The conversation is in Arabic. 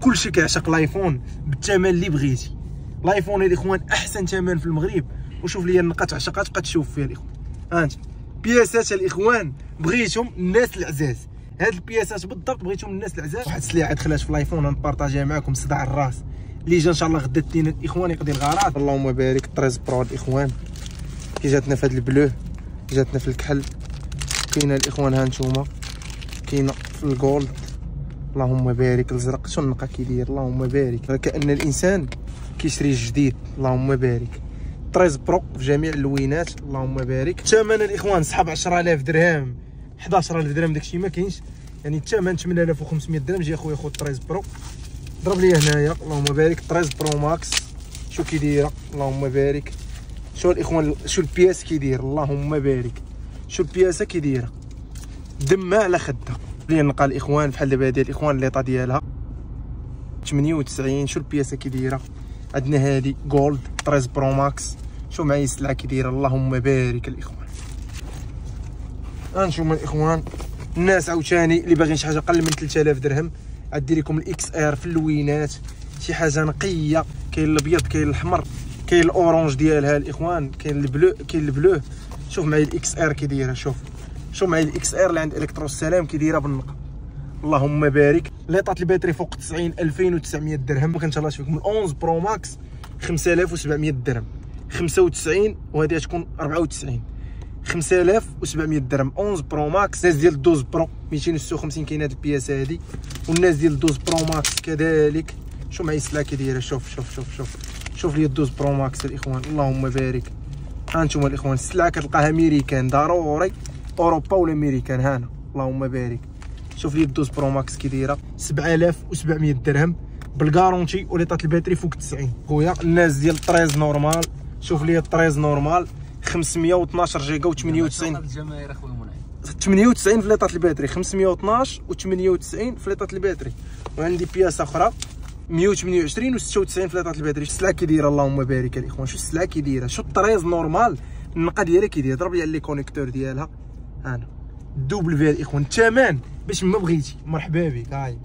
كلشي كيعشق الايفون بالثمن اللي بغيتي. الايفون الاخوان احسن ثمن في المغرب. وشوف لي النقاط عشقات تبقى تشوف فيها الاخوان. انت بياسات الاخوان بغيتهم الناس العزاز، هاد البياسات بالضبط بغيتهم الناس العزاز. واحد السلعه دخلات في الايفون غنبارطاجيها معكم صداع الراس اللي جا ان شاء الله غدا الاثنين الاخوان يقضي الغرض. اللهم بارك 13 برو الاخوان كي جاتنا في هاد البلو، جاتنا في الكحل، كاينه الاخوان ها نتوما، كاينه في الجولد. اللهم بارك الازرق شنو النقا كيدير. اللهم بارك كأن الانسان كيشري جديد. اللهم بارك 13 برو في جميع اللوينات. اللهم بارك. الثمن الاخوان صحاب 10000 درهم 11000 درهم داكشي ما كاينش، يعني الثمن 8500 درهم. جي اخويا خذ 13 برو ضرب لي هنايا. اللهم بارك 13 برو ماكس شو كي دايره. اللهم بارك. شو الاخوان شو البياس كي داير. اللهم بارك شو البياسه كي دايره دمها على خدها. لي نلقى الاخوان بحال دابا هادي الاخوان ليطا ديالها 98. شو البياسه كي دايره. عندنا هادي جولد 13 برو ماكس. شو معايا السلعه كي دايره. اللهم بارك الاخوان. هانتوما الاخوان الناس عاوتاني اللي باغيين شي حاجه اقل من 3000 درهم عندي لكم الاكس ار في اللوينات، شي حاجه نقيه. كاين الابيض كاين الاحمر كاين الاورانج ديالها الاخوان، كاين البلو. شوف معايا الاكس ار كي دايره. شوف معايا الاكس ار اللي عند الكترو السلام كي دايره بالنقا. اللهم بارك. ليطات الباتري فوق 90 2900 درهم. ما كنتهلاش فيكم. 11 برو ماكس 5700 درهم 95 وهذه غتكون 94 5700 درهم. 11 برو ماكس. الناس ديال 12 برو 256 كاين هاد البياسه هادي، والناس ديال 12 برو ماكس كذلك. شو معايا السلعه كي دايره. شوف لي 12 برو ماكس الاخوان. اللهم بارك. ها انتم الاخوان السلعه كتلقاها امريكان ضروري، اوروبا ولا امريكان. هانا اللهم بارك. شوف لي 12 برو ماكس كي دايره 7700 درهم بالكارونتي وليطات الباتري فوق 90. خويا الناس ديال 13 نورمال شوف لي 13 نورمال 512 جيجا و98 الجماهير اخويا منعم 98 في ليطات الباتري 512 و98 في ليطات الباتري. وعندي بياسه اخرى 128 و96 في ليطات الباتري. شو السلعه كي دايره. اللهم بارك الاخوان. شو السلعه كي دايره. شو 13 نورمال النقا ديالها كي داير. ضرب لي على لي كونيكتور ديالها. انا دوبل فيها الاخوان. الثمن باش ما بغيتي مرحبا بك. هاي